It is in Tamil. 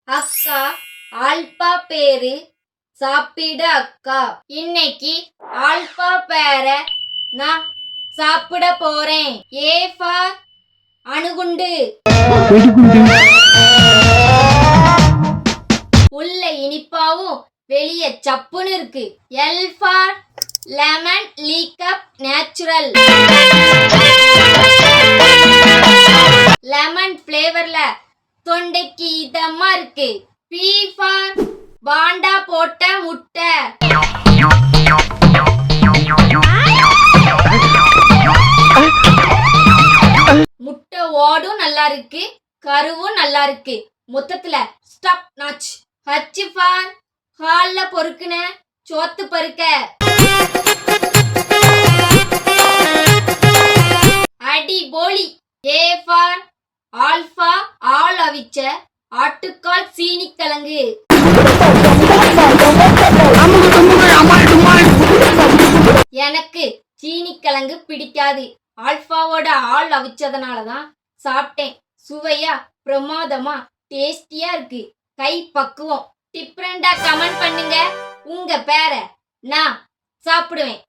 அக்கா ஆல்பா பேரு சாப்பிட அக்கா. இன்னைக்கு ஆல்பா பேரை நான் சாப்பிட போறேன். ஏ ஃபார் அணுகுண்டு. உள்ள இனிப்பாவும் வெளிய சப்புன்னு இருக்கு. எல் ஃபார் லெமன் லீக்கப் நேச்சுரல். லெமன் ஃப்ளேவர்ல தொண்டைக்கு இதமா இருக்கு. பி ஃபார் பாண்டா போட்ட முட்டை. முட்டை ஓடும் நல்லா இருக்கு, கருவும் நல்லா இருக்கு. மொத்தத்துல ஸ்டாப் நாச். ஹச் ஃபார் ஹால்ல பொறுக்குன சோத்து பருக்க. அடி போலி. ஏ ஃபார் ஆல்பா ஆள் அவிச்ச ஆட்டுக்கால் சீனி கிழங்கு. எனக்கு சீனி கிழங்கு பிடிக்காது. ஆல்பாவோட ஆள் அவிச்சதுனாலதான் சாப்பிட்டேன். சுவையா பிரமாதமா டேஸ்டியா இருக்கு. கை பக்குவம். டிஃப்ரெண்டா கமெண்ட் பண்ணுங்க. உங்க பேரை நான் சாப்பிடுவேன்.